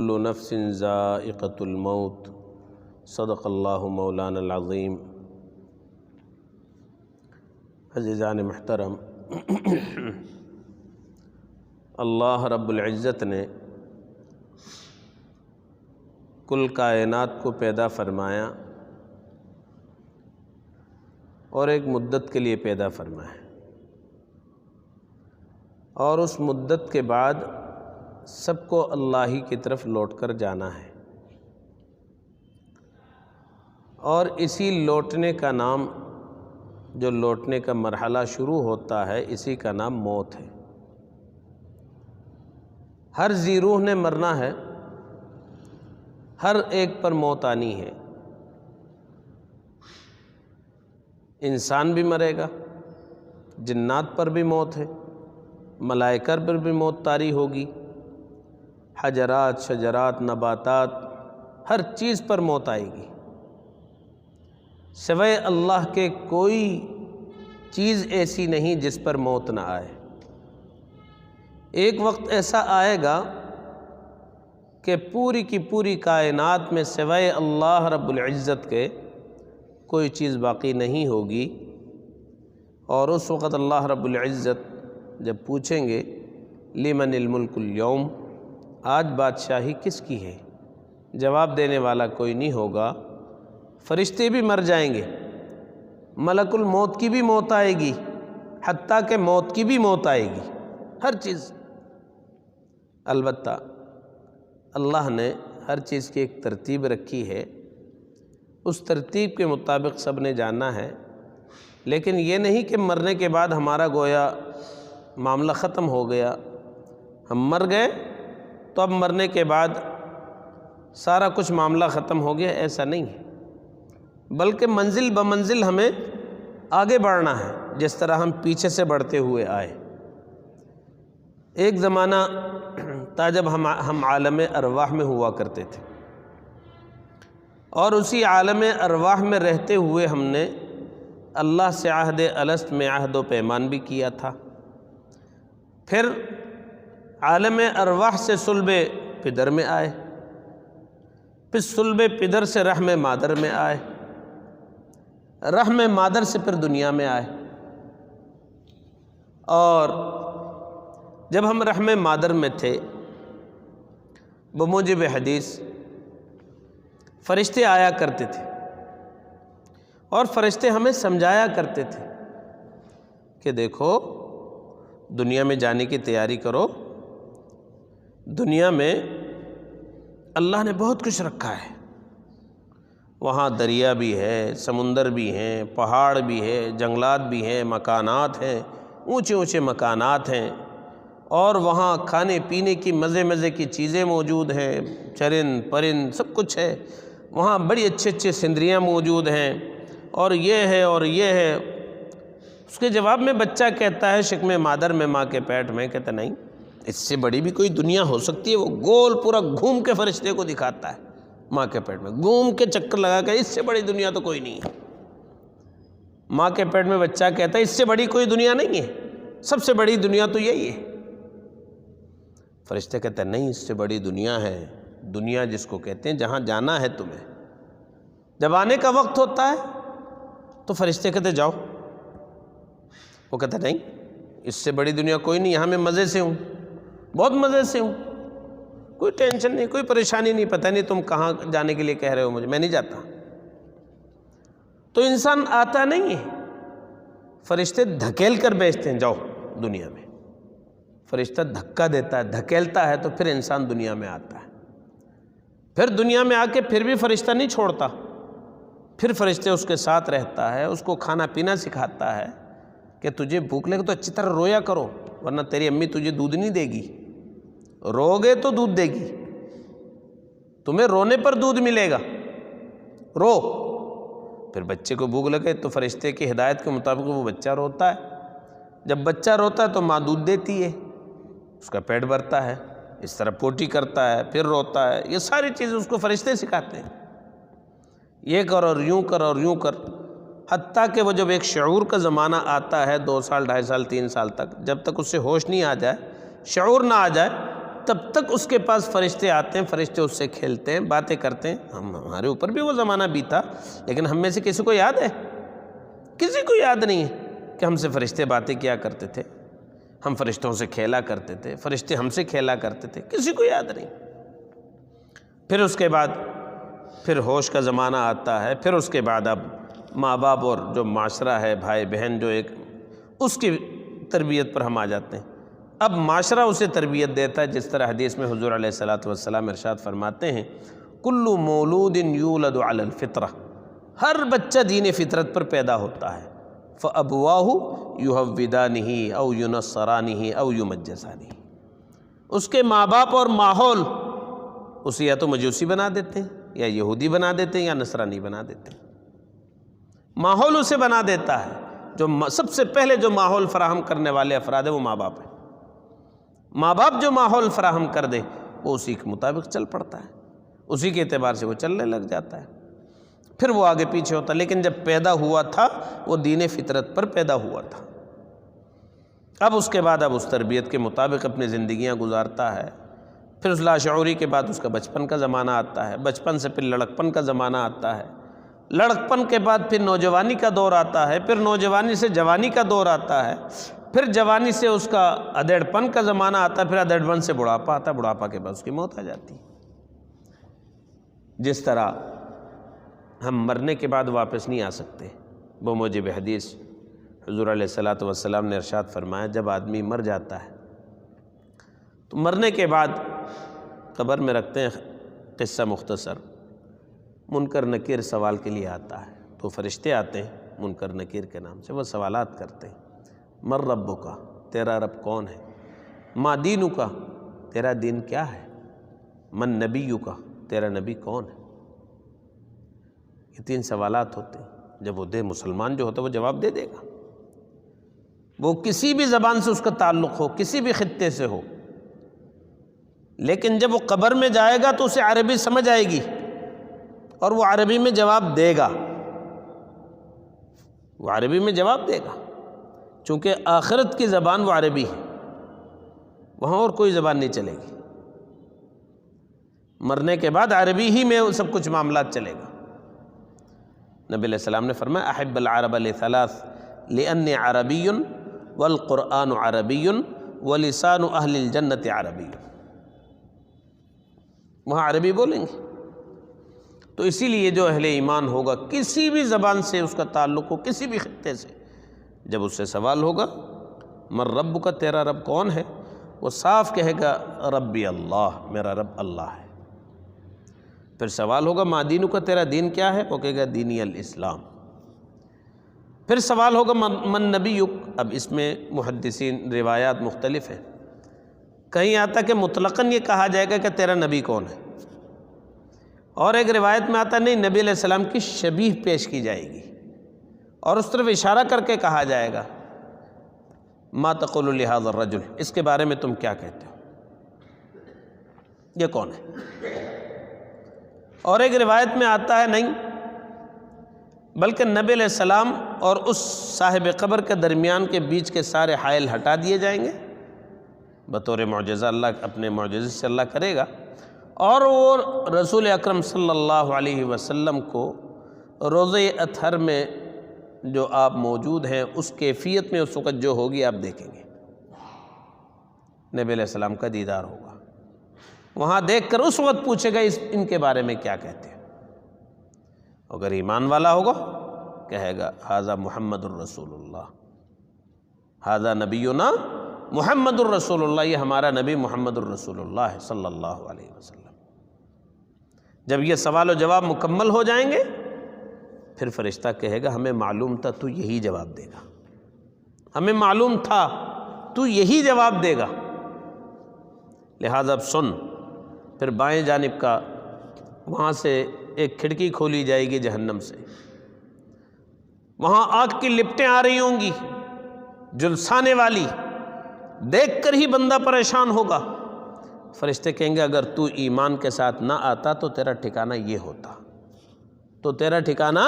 کل نفس ذائقۃ الموت صدق اللہ مولانا العظیم۔ عزیزان محترم، اللہ رب العزت نے کل کائنات کو پیدا فرمایا اور ایک مدت کے لیے پیدا فرمایا، اور اس مدت کے بعد سب کو اللہ ہی کی طرف لوٹ کر جانا ہے، اور اسی لوٹنے کا نام، جو لوٹنے کا مرحلہ شروع ہوتا ہے، اسی کا نام موت ہے۔ ہر ذی روح نے مرنا ہے، ہر ایک پر موت آنی ہے۔ انسان بھی مرے گا، جنات پر بھی موت ہے، ملائکہ پر بھی موت طاری ہوگی، حجرات، شجرات، نباتات، ہر چیز پر موت آئے گی۔ سوائے اللہ کے کوئی چیز ایسی نہیں جس پر موت نہ آئے۔ ایک وقت ایسا آئے گا کہ پوری کی پوری کائنات میں سوائے اللہ رب العزت کے کوئی چیز باقی نہیں ہوگی، اور اس وقت اللہ رب العزت جب پوچھیں گے لمن الملک اليوم، آج بادشاہی کس کی ہے، جواب دینے والا کوئی نہیں ہوگا۔ فرشتے بھی مر جائیں گے، ملک الموت کی بھی موت آئے گی، حتیٰ کہ موت کی بھی موت آئے گی، ہر چیز۔ البتہ اللہ نے ہر چیز کی ایک ترتیب رکھی ہے، اس ترتیب کے مطابق سب نے جانا ہے، لیکن یہ نہیں کہ مرنے کے بعد ہمارا گویا معاملہ ختم ہو گیا، ہم مر گئے تو اب مرنے کے بعد سارا کچھ معاملہ ختم ہو گیا، ایسا نہیں ہے، بلکہ منزل بمنزل ہمیں آگے بڑھنا ہے، جس طرح ہم پیچھے سے بڑھتے ہوئے آئے۔ ایک زمانہ تھا جب ہم عالم ارواح میں ہوا کرتے تھے، اور اسی عالم ارواح میں رہتے ہوئے ہم نے اللہ سے عہد الست میں عہد و پیمان بھی کیا تھا، پھر عالم ارواح سے صلب پدر میں آئے، پھر صلب پدر سے رحم مادر میں آئے، رحم مادر سے پھر دنیا میں آئے، اور جب ہم رحم مادر میں تھے بموجب حدیث فرشتے آیا کرتے تھے، اور فرشتے ہمیں سمجھایا کرتے تھے کہ دیکھو دنیا میں جانے کی تیاری کرو، دنیا میں اللہ نے بہت کچھ رکھا ہے، وہاں دریا بھی ہے، سمندر بھی ہیں، پہاڑ بھی ہے، جنگلات بھی ہیں، مکانات ہیں، اونچے اونچے مکانات ہیں، اور وہاں کھانے پینے کی مزے مزے کی چیزیں موجود ہیں، چرند پرند سب کچھ ہے، وہاں بڑی اچھے اچھے سندریاں موجود ہیں، اور یہ ہے اور یہ ہے۔ اس کے جواب میں بچہ کہتا ہے شکم مادر میں، ماں کے پیٹ میں، کہتا نہیں اس سے بڑی بھی کوئی دنیا ہو سکتی ہے، وہ گول پورا گھوم کے فرشتے کو دکھاتا ہے، ماں کے پیٹ میں گھوم کے چکر لگا کے، اس سے بڑی دنیا تو کوئی نہیں ہے۔ ماں کے پیٹ میں بچہ کہتا ہے اس سے بڑی کوئی دنیا نہیں ہے، سب سے بڑی دنیا تو یہی ہے۔ فرشتے کہتے ہیں نہیں، اس سے بڑی دنیا ہے، دنیا جس کو کہتے ہیں جہاں جانا ہے تمہیں۔ جب آنے کا وقت ہوتا ہے تو فرشتے کہتے جاؤ، وہ کہتا نہیں اس سے بڑی دنیا کوئی نہیں، یہاں میں مزے سے ہوں، بہت مزے سے ہوں، کوئی ٹینشن نہیں، کوئی پریشانی نہیں، پتہ نہیں تم کہاں جانے کے لیے کہہ رہے ہو مجھے، میں نہیں جاتا۔ تو انسان آتا نہیں ہے، فرشتے دھکیل کر بھیجتے ہیں جاؤ دنیا میں۔ فرشتہ دھکا دیتا ہے، دھکیلتا ہے، تو پھر انسان دنیا میں آتا ہے۔ پھر دنیا میں آ کے پھر بھی فرشتہ نہیں چھوڑتا، پھر فرشتے اس کے ساتھ رہتا ہے، اس کو کھانا پینا سکھاتا ہے کہ تجھے بھوک لگے تو اچھی طرح رویا کرو، ورنہ تیری امی تجھے دودھ نہیں دے گی، رو گے تو دودھ دے گی، تمہیں رونے پر دودھ ملے گا، رو۔ پھر بچے کو بھوک لگے تو فرشتے کی ہدایت کے مطابق وہ بچہ روتا ہے، جب بچہ روتا ہے تو ماں دودھ دیتی ہے، اس کا پیٹ بھرتا ہے، اس طرح پوٹی کرتا ہے، پھر روتا ہے، یہ ساری چیزیں اس کو فرشتے سکھاتے ہیں، یہ کر اور یوں کر اور یوں کر، حتیٰ کہ وہ جب ایک شعور کا زمانہ آتا ہے 2 سال 2.5 سال 3 سال تک، جب تک اس سے ہوش نہیں آ جائے، شعور نہ آ جائے، تب تک اس کے پاس فرشتے آتے ہیں، فرشتے اس سے کھیلتے ہیں، باتیں کرتے ہیں۔ ہمارے اوپر بھی وہ زمانہ بیتا، لیکن ہم میں سے کسی کو یاد ہے؟ کسی کو یاد نہیں ہے کہ ہم سے فرشتے باتیں کیا کرتے تھے، ہم فرشتوں سے کھیلا کرتے تھے، فرشتے ہم سے کھیلا کرتے تھے، کسی کو یاد نہیں۔ پھر اس کے بعد پھر ہوش کا زمانہ آتا ہے، پھر اس کے بعد اب ماں باپ اور جو معاشرہ ہے، بھائی بہن جو ایک، اس کی تربیت پر ہم آ جاتے ہیں۔ اب معاشرہ اسے تربیت دیتا ہے، جس طرح حدیث میں حضور علیہ الصلوۃ والسلام ارشاد فرماتے ہیں، کل مولود یولد علی الفطرہ، ہر بچہ دین فطرت پر پیدا ہوتا ہے، فابواہ یہودانہ او ینصرانہ او یمجسانہ، اس کے ماں باپ اور ماحول اسے یا تو مجوسی بنا دیتے ہیں، یا یہودی بنا دیتے ہیں، یا نصرانی بنا دیتے ہیں۔ ماحول اسے بنا دیتا ہے، جو سب سے پہلے جو ماحول فراہم کرنے والے افراد ہیں وہ ماں باپ ہیں۔ ماں باپ جو ماحول فراہم کر دے وہ اسی کے مطابق چل پڑتا ہے، اسی کے اعتبار سے وہ چلنے لگ جاتا ہے، پھر وہ آگے پیچھے ہوتا ہے۔ لیکن جب پیدا ہوا تھا وہ دین فطرت پر پیدا ہوا تھا۔ اب اس کے بعد اب اس تربیت کے مطابق اپنی زندگیاں گزارتا ہے۔ پھر اس لاشعوری کے بعد اس کا بچپن کا زمانہ آتا ہے، بچپن سے پھر لڑکپن کا زمانہ آتا ہے، لڑکپن کے بعد پھر نوجوانی کا دور آتا ہے، پھر نوجوانی سے جوانی کا دور آتا ہے، پھر جوانی سے اس کا ادھیڑپن کا زمانہ آتا ہے، پھر ادھیڑپن سے بڑھاپا آتا ہے، بڑھاپا کے بعد اس کی موت آ جاتی ہے۔ جس طرح ہم مرنے کے بعد واپس نہیں آ سکتے، بموجب حدیث حضور علیہ الصلوۃ والسلام نے ارشاد فرمایا، جب آدمی مر جاتا ہے تو مرنے کے بعد قبر میں رکھتے ہیں، قصہ مختصر، منکر نکیر سوال کے لیے آتا ہے، تو فرشتے آتے ہیں منکر نکیر کے نام سے، وہ سوالات کرتے ہیں، مر ربک، تیرا رب کون ہے؟ ما دینک، تیرا دین کیا ہے؟ من نبیک، تیرا نبی کون ہے؟ یہ 3 سوالات ہوتے ہیں۔ جب وہ مسلمان جو ہوتا ہے وہ جواب دے دے گا، وہ کسی بھی زبان سے اس کا تعلق ہو، کسی بھی خطے سے ہو، لیکن جب وہ قبر میں جائے گا تو اسے عربی سمجھ آئے گی اور وہ عربی میں جواب دے گا، وہ عربی میں جواب دے گا، چونکہ آخرت کی زبان وہ عربی ہے، وہاں اور کوئی زبان نہیں چلے گی۔ مرنے کے بعد عربی ہی میں سب کچھ معاملات چلے گا۔ نبی علیہ السلام نے فرمایا، احب العرب لثلاث لأنی عربی والقرآن عربی ولسان اہل الجنت عربی، وہاں عربی بولیں گے۔ تو اسی لیے جو اہل ایمان ہوگا، کسی بھی زبان سے اس کا تعلق ہو، کسی بھی خطے سے، جب اس سے سوال ہوگا مر رب کا، تیرا رب کون ہے، وہ صاف کہے گا ربی اللہ، میرا رب اللہ ہے۔ پھر سوال ہوگا ما دینک، تیرا دین کیا ہے، وہ کہے گا دینی الاسلام۔ پھر سوال ہوگا من نبیک، اب اس میں محدثین روایات مختلف ہیں، کہیں آتا کہ مطلقاً یہ کہا جائے گا کہ تیرا نبی کون ہے، اور ایک روایت میں آتا نہیں، نبی علیہ السلام کی شبیہ پیش کی جائے گی اور اس طرف اشارہ کر کے کہا جائے گا ما تقول لهذا الرجل، اس کے بارے میں تم کیا کہتے ہو، یہ کون ہے۔ اور ایک روایت میں آتا ہے نہیں، بلکہ نبی علیہ السلام اور اس صاحب قبر کے درمیان کے بیچ کے سارے حائل ہٹا دیے جائیں گے، بطور معجزہ اللہ اپنے معجزے سے اللہ کرے گا، اور وہ رسول اکرم صلی اللہ علیہ وسلم کو روزہ اطہر میں جو آپ موجود ہیں اس کیفیت میں اس وقت جو ہوگی آپ دیکھیں گے، نبی علیہ السلام کا دیدار ہوگا، وہاں دیکھ کر اس وقت پوچھے گا ان کے بارے میں کیا کہتے ہیں۔ اگر ایمان والا ہوگا کہے گا ھذا محمد الرسول اللہ، ھذا نبینا محمد الرسول اللہ، یہ ہمارا نبی محمد الرسول اللہ ہے صلی اللہ علیہ وسلم۔ جب یہ سوال و جواب مکمل ہو جائیں گے پھر فرشتہ کہے گا ہمیں معلوم تھا تو یہی جواب دے گا، ہمیں معلوم تھا تو یہی جواب دے گا، لہذا اب سن۔ پھر بائیں جانب کا وہاں سے ایک کھڑکی کھولی جائے گی جہنم سے، وہاں آگ کی لپٹیں آ رہی ہوں گی جلسانے والی، دیکھ کر ہی بندہ پریشان ہوگا۔ فرشتے کہیں گے اگر تو ایمان کے ساتھ نہ آتا تو تیرا ٹھکانہ یہ ہوتا، تو تیرا ٹھکانہ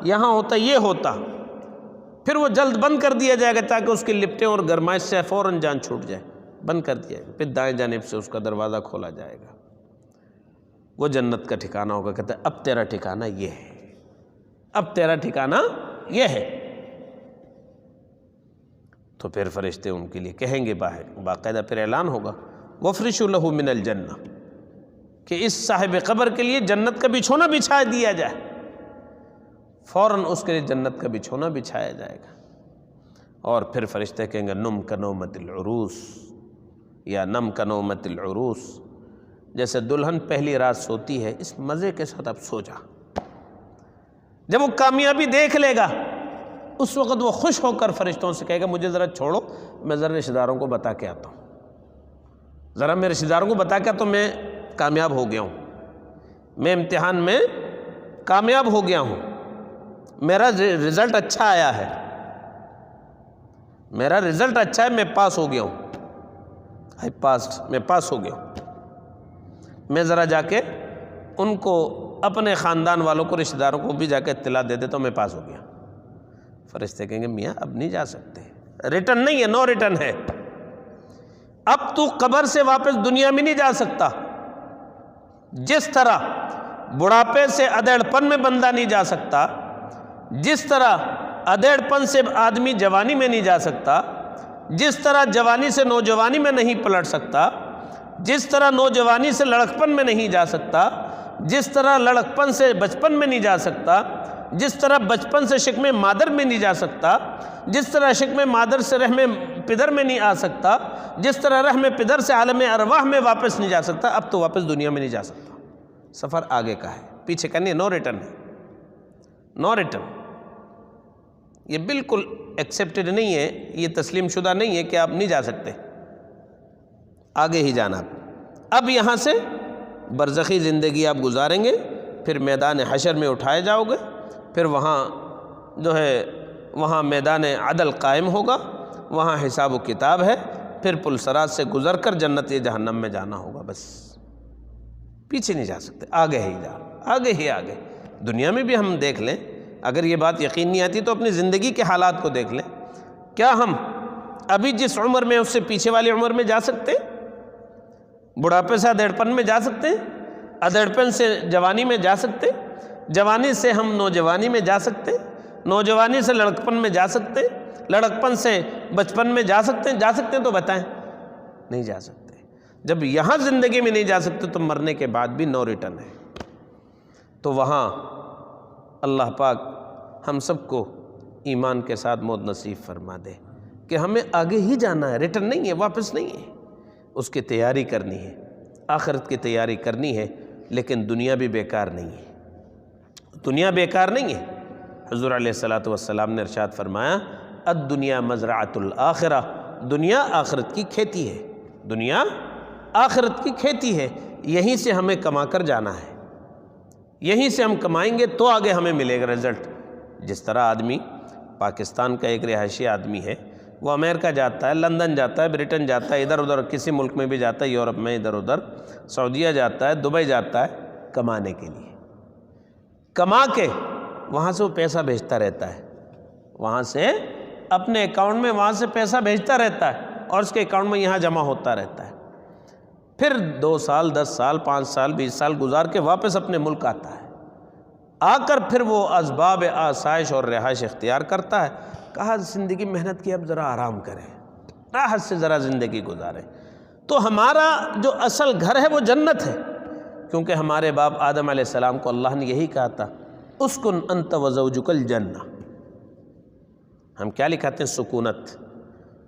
یہاں ہوتا، یہ ہوتا۔ پھر وہ جلد بند کر دیا جائے گا تاکہ اس کی لپٹیں اور گرمائش سے فوراً جان چھوٹ جائے، بند کر دیا جائے گا، پھر دائیں جانب سے اس کا دروازہ کھولا جائے گا، وہ جنت کا ٹھکانہ ہوگا۔ کہتا ہے اب تیرا ٹھکانہ یہ ہے، اب تیرا ٹھکانہ یہ ہے۔ تو پھر فرشتے ان کے لیے کہیں گے، باقاعدہ پھر اعلان ہوگا، وَفْرِشُوا لَهُ مِنَ الْجَنَّةِ، کہ اس صاحب قبر کے لیے جنت کا بچھونا بچھا دیا جائے، فوراً اس کے لیے جنت کا بچھونا بچھایا جائے گا۔ اور پھر فرشتے کہیں گے نم کنومت العروس، یا نم کنومت العروس، جیسے دلہن پہلی رات سوتی ہے اس مزے کے ساتھ اب سو جا۔ جب وہ کامیابی دیکھ لے گا اس وقت وہ خوش ہو کر فرشتوں سے کہے گا مجھے ذرا چھوڑو، میں ذرا رشتہ داروں کو بتا کے آتا ہوں، ذرا میں رشتہ داروں کو بتا کے آتا ہوں میں کامیاب ہو گیا ہوں، میں امتحان میں کامیاب ہو گیا ہوں، میرا رزلٹ اچھا آیا ہے، میرا رزلٹ اچھا ہے، میں پاس ہو گیا ہوں، آئی پاسڈ، میں پاس ہو گیا ہوں، میں ذرا جا کے ان کو اپنے خاندان والوں کو رشتہ داروں کو بھی جا کے اطلاع دے دیتا ہوں میں پاس ہو گیا۔ فرشتے کہیں گے میاں اب نہیں جا سکتے، ریٹرن نہیں ہے، نو ریٹرن ہے، اب تو قبر سے واپس دنیا میں نہیں جا سکتا۔ جس طرح بڑھاپے سے ادھیڑ پن میں بندہ نہیں جا سکتا، جس طرح ادھیڑ پن سے آدمی جوانی میں نہیں جا سکتا، جس طرح جوانی سے نوجوانی میں نہیں پلٹ سکتا، جس طرح نوجوانی سے لڑکپن میں نہیں جا سکتا، جس طرح لڑکپن سے بچپن میں نہیں جا سکتا، جس طرح بچپن سے شکم مادر میں نہیں جا سکتا، جس طرح شکم مادر سے رحم پدر میں نہیں آ سکتا، جس طرح رحم پدر سے عالم ارواح میں واپس نہیں جا سکتا، اب تو واپس دنیا میں نہیں جا سکتا۔ سفر آگے کا ہے، پیچھے کا نہیں، نو ریٹرن ہے، نو ریٹرن۔ یہ بالکل ایکسیپٹڈ نہیں ہے، یہ تسلیم شدہ نہیں ہے کہ آپ نہیں جا سکتے، آگے ہی جانا۔ اب یہاں سے برزخی زندگی آپ گزاریں گے، پھر میدان حشر میں اٹھائے جاؤ گے، پھر وہاں جو ہے وہاں میدان عدل قائم ہوگا، وہاں حساب و کتاب ہے، پھر پلسرات سے گزر کر جنت یا جہنم میں جانا ہوگا، بس پیچھے نہیں جا سکتے، آگے ہی جا، آگے ہی آگے۔ دنیا میں بھی ہم دیکھ لیں، اگر یہ بات یقین نہیں آتی تو اپنی زندگی کے حالات کو دیکھ لیں، کیا ہم ابھی جس عمر میں اس سے پیچھے والی عمر میں جا سکتے ہیں؟ بڑھاپے سے ادھیڑپن میں جا سکتے ہیں؟ ادھیڑپن سے جوانی میں جا سکتے ہیں؟ جوانی سے ہم نوجوانی میں جا سکتے ہیں؟ نوجوانی سے لڑکپن میں جا سکتے ہیں؟ لڑکپن سے بچپن میں جا سکتے ہیں؟ جا سکتے ہیں تو بتائیں، نہیں جا سکتے۔ جب یہاں زندگی میں نہیں جا سکتے تو مرنے کے بعد بھی نو ریٹرن ہے۔ تو وہاں اللہ پاک ہم سب کو ایمان کے ساتھ موت نصیب فرما دے کہ ہمیں آگے ہی جانا ہے، ریٹرن نہیں ہے، واپس نہیں ہے، اس کی تیاری کرنی ہے، آخرت کی تیاری کرنی ہے، لیکن دنیا بھی بیکار نہیں ہے، دنیا بیکار نہیں ہے۔ حضور علیہ السلام نے ارشاد فرمایا الدنیا مزرعۃ الآخرہ، دنیا آخرت کی کھیتی ہے، دنیا آخرت کی کھیتی ہے، یہیں سے ہمیں کما کر جانا ہے، یہیں سے ہم کمائیں گے تو آگے ہمیں ملے گا رزلٹ۔ جس طرح آدمی پاکستان کا ایک رہائشی آدمی ہے، وہ امریکہ جاتا ہے، لندن جاتا ہے، برٹن جاتا ہے، ادھر ادھر کسی ملک میں بھی جاتا ہے، یورپ میں ادھر ادھر، سعودیہ جاتا ہے، دبئی جاتا ہے کمانے کے لیے، کما کے وہاں سے وہ پیسہ بھیجتا رہتا ہے، وہاں سے اپنے اکاؤنٹ میں وہاں سے پیسہ بھیجتا رہتا ہے اور اس کے اکاؤنٹ میں یہاں جمع ہوتا رہتا ہے، پھر 2 سال 10 سال 5 سال 20 سال گزار کے واپس اپنے ملک آتا ہے، آ کر پھر وہ اسباب آسائش اور رہائش اختیار کرتا ہے۔ کہا زندگی محنت کی، اب ذرا آرام کریں، راحت سے ذرا زندگی گزاریں۔ تو ہمارا جو اصل گھر ہے وہ جنت ہے، کیونکہ ہمارے باپ آدم علیہ السلام کو اللہ نے یہی کہا تھا اسکن انت وزوجک الجنہ۔ ہم کیا لکھاتے ہیں؟ سکونت،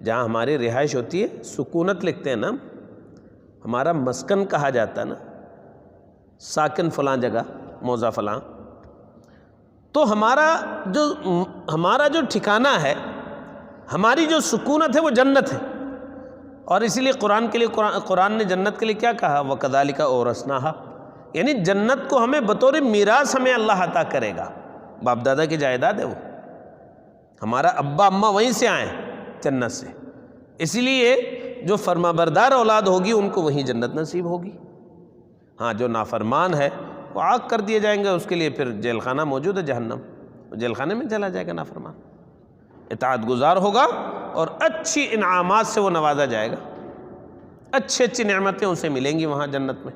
جہاں ہماری رہائش ہوتی ہے سکونت لکھتے ہیں نا، ہمارا مسکن کہا جاتا ہے نا، ساکن فلاں جگہ، موضع فلاں۔ تو ہمارا جو ٹھکانہ ہے، ہماری جو سکونت ہے وہ جنت ہے، اور اسی لیے قرآن نے جنت کے لیے کیا کہا؟ وَكَذَلِكَ أَوْرَثْنَاهَا، یعنی جنت کو ہمیں بطور میراث ہمیں اللہ عطا کرے گا، باپ دادا کی جائیداد ہے وہ، ہمارا ابا اماں وہیں سے آئیں جنت سے، اسی لیے جو فرما بردار اولاد ہوگی ان کو وہیں جنت نصیب ہوگی۔ ہاں جو نافرمان ہے وہ عاق کر دیے جائیں گے، اس کے لیے پھر جیل خانہ موجود ہے، جہنم، جیل خانے میں چلا جائے گا نافرمان، اطاعت گزار ہوگا اور اچھی انعامات سے وہ نوازا جائے گا۔ اچھی اچھی نعمتیں اسے ملیں گی وہاں جنت میں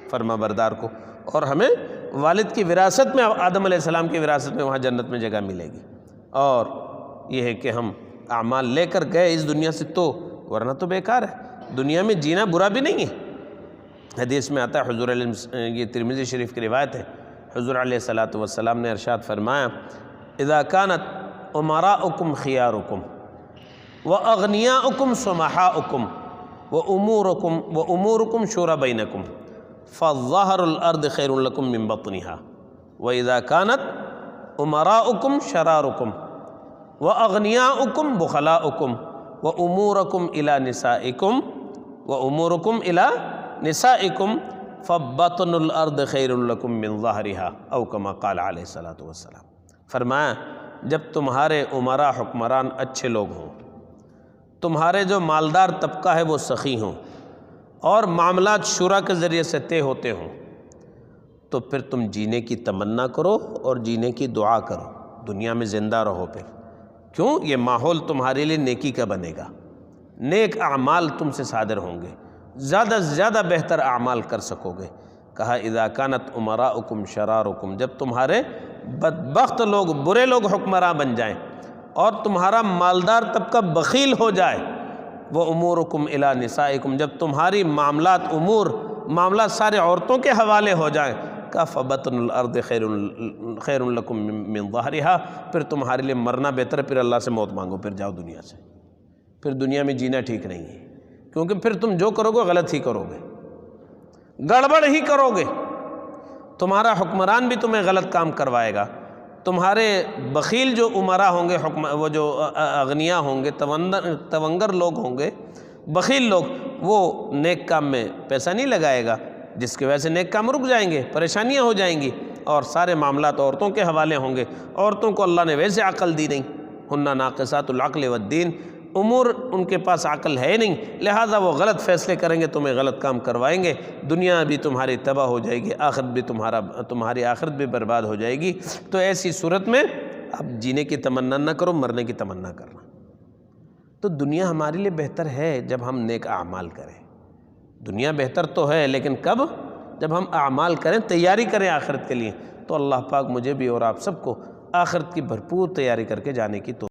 فرما بردار کو، اور ہمیں والد کی وراثت میں، آدم علیہ السلام کی وراثت میں وہاں جنت میں جگہ ملے گی۔ اور یہ ہے کہ ہم اعمال لے کر گئے اس دنیا سے تو، ورنہ تو بیکار ہے۔ دنیا میں جینا برا بھی نہیں ہے، حدیث میں آتا ہے، حضور علیہ، یہ ترمذی شریف کی روایت ہے، حضور علیہ الصلاۃ والسلام نے ارشاد فرمایا، اذا كانت امراؤکم خیارکم واغنیاؤکم سمحاؤکم وامورکم شورى بینکم فظہر الارض خیر لکم من بطنها واذا كانت امراؤکم شرارکم واغنیاؤکم بخلاؤکم وامورکم الى نسائکم فبطن الارض خیر لکم من ظہرها او کما قال علیہ الصلاۃ والسلام۔ فرمایا جب تمہارے امراء حکمران اچھے لوگ ہوں، تمہارے جو مالدار طبقہ ہے وہ سخی ہوں، اور معاملات شورا کے ذریعے سے طے ہوتے ہوں، تو پھر تم جینے کی تمنا کرو اور جینے کی دعا کرو، دنیا میں زندہ رہو۔ پھر کیوں؟ یہ ماحول تمہارے لیے نیکی کا بنے گا، نیک اعمال تم سے صادر ہوں گے، زیادہ سے زیادہ بہتر اعمال کر سکو گے۔ کہا اذا کانت امراؤکم شرارکم، جب تمہارے بدبخت لوگ، برے لوگ حکمراں بن جائیں اور تمہارا مالدار طبقہ بخیل ہو جائے، وامورکم الی نسائکم، جب تمہاری معاملات سارے عورتوں کے حوالے ہو جائیں، کہا فبطن الارض خیر لکم من ظہرها، پھر تمہارے لیے مرنا بہتر ہے، پھر اللہ سے موت مانگو، پھر جاؤ دنیا سے، پھر دنیا میں جینا ٹھیک نہیں ہے، کیونکہ پھر تم جو کرو گے غلط ہی کرو گے، گڑبڑ ہی کرو گے، تمہارا حکمران بھی تمہیں غلط کام کروائے گا، تمہارے بخیل جو امراء ہوں گے، وہ جو اغنیاء ہوں گے، تونگر لوگ ہوں گے، بخیل لوگ، وہ نیک کام میں پیسہ نہیں لگائے گا، جس کی وجہ سے نیک کام رک جائیں گے، پریشانیاں ہو جائیں گی، اور سارے معاملات عورتوں کے حوالے ہوں گے۔ عورتوں کو اللہ نے ویسے عقل دی نہیں، ہن ناقصات العقل والدین، امور ان کے پاس عقل ہے نہیں، لہٰذا وہ غلط فیصلے کریں گے، تمہیں غلط کام کروائیں گے، دنیا بھی تمہاری تباہ ہو جائے گی، آخرت بھی تمہاری آخرت بھی برباد ہو جائے گی۔ تو ایسی صورت میں اب جینے کی تمنا نہ کرو، مرنے کی تمنا کرنا۔ تو دنیا ہمارے لیے بہتر ہے جب ہم نیک اعمال کریں، دنیا بہتر تو ہے، لیکن کب؟ جب ہم اعمال کریں، تیاری کریں آخرت کے لیے۔ تو اللہ پاک مجھے بھی اور آپ سب کو آخرت کی بھرپور تیاری کر کے جانے کی توفیق